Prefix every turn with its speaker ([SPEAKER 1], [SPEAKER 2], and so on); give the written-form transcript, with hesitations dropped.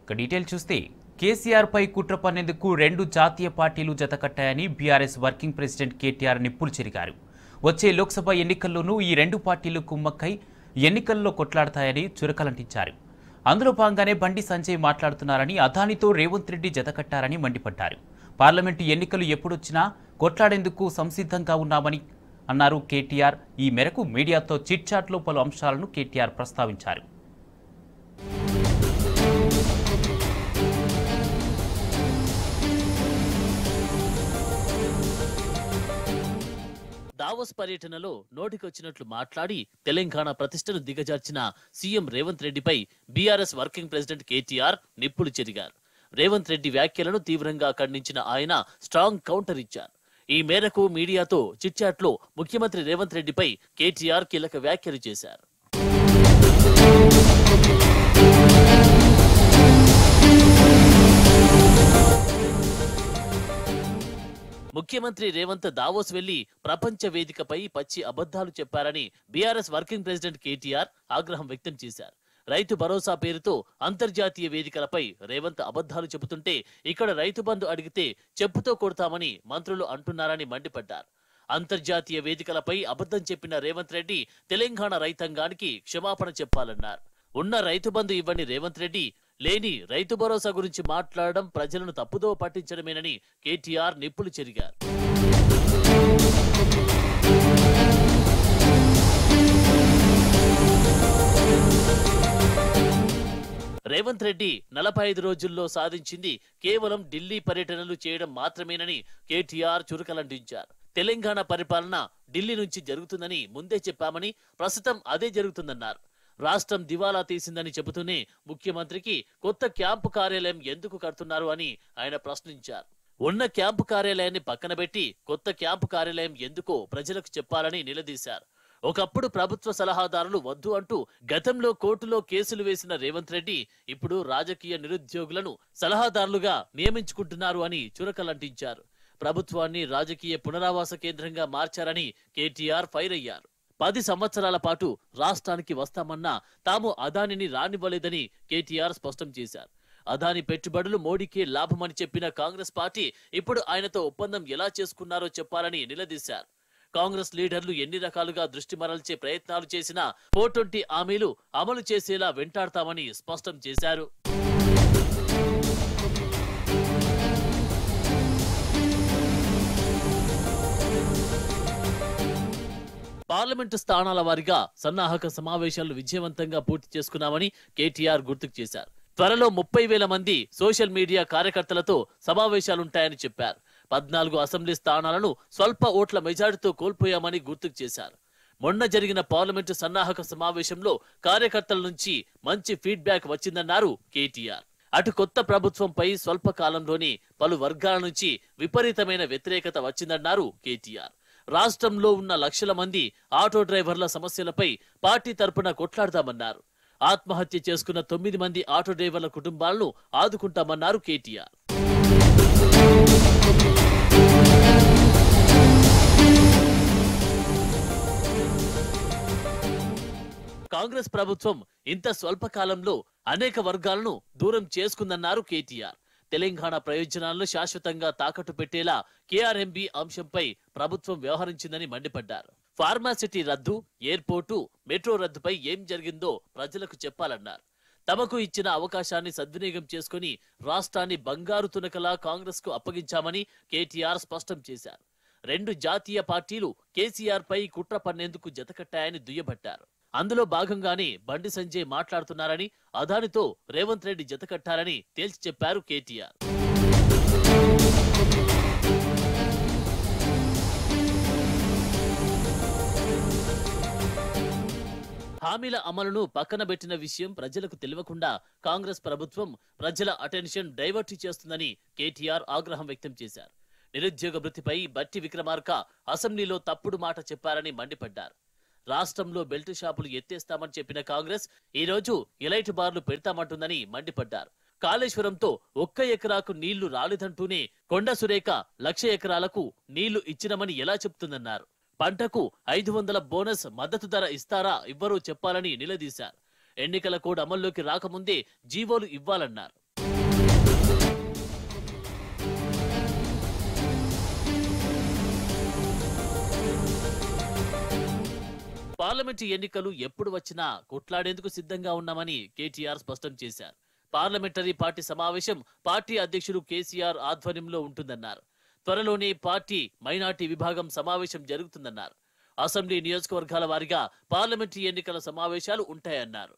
[SPEAKER 1] Detail చూస్తే కేసీఆర్ పై కుట్ర పన్నేందుకు రెండు జాతీయ పార్టీలు జతకట్టాయని బీఆర్ఎస్ వర్కింగ్ ప్రెసిడెంట్ కేటీఆర్ నిప్పులు చెరిగారు. వచ్చే లోక్సభ ఎన్నికల్లోనూ ఈ రెండు పార్టీలు కుమ్మక్కై ఎన్నికల్లో కొట్లాడతాయని చురకలంటించారు. అందులో భాగంగానే బండి సంజయ్ మాట్లాడుతున్నారని, అదానితో రేవంత్ రెడ్డి జతకట్టారని మండిపడ్డారు. పార్లమెంటు ఎన్నికలు ఎప్పుడొచ్చినా కొట్లాడేందుకు సంసిద్ధంగా ఉన్నామని అన్నారు కేటీఆర్. ఈ మేరకు మీడియాతో చిట్చాట్లో పలు అంశాలను కేటీఆర్ ప్రస్తావించారు.
[SPEAKER 2] దావోస్ పర్యటనలో నోటికొచ్చినట్లు మాట్లాడి తెలంగాణ ప్రతిష్టను దిగజార్చిన సీఎం రేవంత్ రెడ్డిపై బీఆర్ఎస్ వర్కింగ్ ప్రెసిడెంట్ కేటీఆర్ నిప్పులు చెరిగారు. రేవంత్ రెడ్డి వ్యాఖ్యలను తీవ్రంగా ఖండించిన ఆయన స్ట్రాంగ్ కౌంటర్ ఇచ్చారు. ఈ మేరకు మీడియాతో చిట్చాట్లో ముఖ్యమంత్రి రేవంత్ రెడ్డిపై కేటీఆర్ కీలక వ్యాఖ్యలు చేశారు. ముఖ్యమంత్రి రేవంత్ దావోస్ వెళ్లి ప్రపంచ వేదికపై పచ్చి అబద్ధాలు చెప్పారని బీఆర్ఎస్ వర్కింగ్ ప్రెసిడెంట్ కేటీఆర్ ఆగ్రహం వ్యక్తం చేశారు. రైతు భరోసా పేరుతో అంతర్జాతీయ వేదికలపై రేవంత్ అబద్ధాలు చెబుతుంటే ఇక్కడ రైతు బంధు అడిగితే చెప్పుతో కొడతామని మంత్రులు అంటున్నారని మండిపడ్డారు. అంతర్జాతీయ వేదికలపై అబద్ధం చెప్పిన రేవంత్ రెడ్డి తెలంగాణ రైతాంగానికి క్షమాపణ చెప్పాలన్నారు. ఉన్న రైతు బంధు ఇవ్వని రేవంత్ రెడ్డి లేని రైతు భరోసా గురించి మాట్లాడడం ప్రజలను తప్పుదో పట్టించడమేనని కేటీఆర్ నిప్పులు చెరిగారు. రేవంత్ రెడ్డి 45 రోజుల్లో సాధించింది కేవలం ఢిల్లీ పర్యటనలు చేయడం మాత్రమేనని కేటీఆర్ చురకలంటించారు. తెలంగాణ పరిపాలన ఢిల్లీ నుంచి జరుగుతుందని ముందే చెప్పామని, ప్రస్తుతం అదే జరుగుతుందన్నారు. రాష్ట్రం దివాలా తీసిందని చెబుతూనే ముఖ్యమంత్రికి కొత్త క్యాంపు కార్యాలయం ఎందుకు కడుతున్నారు అని ఆయన ప్రశ్నించారు. ఉన్న క్యాంపు కార్యాలయాన్ని పక్కన పెట్టి కొత్త క్యాంపు కార్యాలయం ఎందుకో ప్రజలకు చెప్పాలని నిలదీశారు. ఒకప్పుడు ప్రభుత్వ సలహాదారులు వద్దు అంటూ గతంలో కోర్టులో కేసులు వేసిన రేవంత్ రెడ్డి ఇప్పుడు రాజకీయ నిరుద్యోగులను సలహాదారులుగా నియమించుకుంటున్నారు అని చురకలంటించారు. ప్రభుత్వాన్ని రాజకీయ పునరావాస కేంద్రంగా మార్చారని కేటీఆర్ ఫైర్ అయ్యారు. 10 సంవత్సరాల పాటు రాష్ట్రానికి వస్తామన్నా తాము అదానిని రానివ్వలేదని కేటీఆర్ స్పష్టం చేశారు. అదాని పెట్టుబడులు మోడీకే లాభమని చెప్పిన కాంగ్రెస్ పార్టీ ఇప్పుడు ఆయనతో ఒప్పందం ఎలా చేసుకున్నారో చెప్పాలని నిలదీశారు. కాంగ్రెస్ లీడర్లు ఎన్ని రకాలుగా దృష్టి మరల్చే ప్రయత్నాలు చేసినా 420 హామీలు అమలు చేసేలా వెంటాడతామని స్పష్టం చేశారు. పార్లమెంటు స్థానాల వారీగా సన్నాహక సమావేశాలు విజయవంతంగా పూర్తి చేసుకున్నామని కేటీఆర్ గుర్తుకు చేశారు. త్వరలో 30,000 మంది సోషల్ మీడియా కార్యకర్తలతో సమావేశాలుంటాయని చెప్పారు. 14 అసెంబ్లీ స్థానాలను స్వల్ప ఓట్ల మెజారిటీతో కోల్పోయామని గుర్తుకు చేశారు. మొన్న జరిగిన పార్లమెంటు సన్నాహక సమావేశంలో కార్యకర్తల నుంచి మంచి ఫీడ్బ్యాక్ వచ్చిందన్నారు కేటీఆర్. అటు కొత్త ప్రభుత్వంపై స్వల్ప కాలంలోనే పలు వర్గాల నుంచి విపరీతమైన వ్యతిరేకత వచ్చిందన్నారు కేటీఆర్. రాష్ట్రంలో ఉన్న లక్షల మంది ఆటో డ్రైవర్ల సమస్యలపై పార్టీ తరపున కొట్లాడతామన్నారు. ఆత్మహత్య చేసుకున్న 9 మంది ఆటో డ్రైవర్ల కుటుంబాలను ఆదుకుంటామన్నారు కేటీఆర్. కాంగ్రెస్ ప్రభుత్వం ఇంత స్వల్పకాలంలో అనేక వర్గాలను దూరం చేసుకుందన్నారు కేటీఆర్. తెలంగాణ ప్రయోజనాలను శాశ్వతంగా తాకట్టు పెట్టేలా కేఆర్ఎంబీ అంశంపై ప్రభుత్వం వ్యవహరించిందని మండిపడ్డారు. ఫార్మాసిటీ రద్దు, ఎయిర్పోర్టు, మెట్రో రద్దుపై ఏం జరిగిందో ప్రజలకు చెప్పాలన్నారు. తమకు ఇచ్చిన అవకాశాన్ని సద్వినియోగం చేసుకుని రాష్ట్రాన్ని బంగారు తునకలా కాంగ్రెస్ కు అప్పగించామని కేటీఆర్ స్పష్టం చేశారు. రెండు జాతీయ పార్టీలు కేసీఆర్ పై కుట్ర పన్నేందుకు జతకట్టాయని దుయ్యబట్టారు. అందులో భాగంగానే బండి సంజయ్ మాట్లాడుతున్నారని, అదానితో రేవంత్ రెడ్డి జతకట్టారని తేల్చి చెప్పారు కేటీఆర్. హామీల అమలును పక్కన పెట్టిన విషయం ప్రజలకు తెలియకుండా కాంగ్రెస్ ప్రభుత్వం ప్రజల అటెన్షన్ డైవర్ట్ చేస్తుందని కేటీఆర్ ఆగ్రహం వ్యక్తం చేశారు. నిరుద్యోగ వృత్తిపై బట్టి విక్రమార్క అసెంబ్లీలో తప్పుడు మాట చెప్పారని మండిపడ్డారు. రాష్ట్రంలో బెల్ట్ షాపులు ఎత్తేస్తామని చెప్పిన కాంగ్రెస్ ఈ రోజు ఎలైట్ బార్లు పెడతామంటుందని మండిపడ్డారు. కాళేశ్వరంతో 1 ఎకరాకు నీళ్లు రాలేదంటూనే కొండ సురేఖ 1,00,000 ఎకరాలకు నీళ్లు ఇచ్చినమని ఎలా చెప్తుందన్నారు. పంటకు 500 బోనస్ మద్దతు ధర ఇస్తారా ఇవ్వరో చెప్పాలని నిలదీశారు. ఎన్నికల కోడ్ అమల్లోకి రాకముందే జీవోలు ఇవ్వాలన్నారు. పార్లమెంటు ఎన్నికలు ఎప్పుడు వచ్చినా కొట్లాడేందుకు సిద్ధంగా ఉన్నామని కేటీఆర్ స్పష్టం చేశారు. పార్లమెంటరీ పార్టీ సమావేశం పార్టీ అధ్యక్షుడు కేసీఆర్ ఆధ్వర్యంలో ఉంటుందన్నారు. త్వరలోనే పార్టీ మైనార్టీ విభాగం సమావేశం జరుగుతుందన్నారు. అసెంబ్లీ నియోజకవర్గాల వారీగా పార్లమెంటరీ ఎన్నికల సమావేశాలు ఉంటాయన్నారు.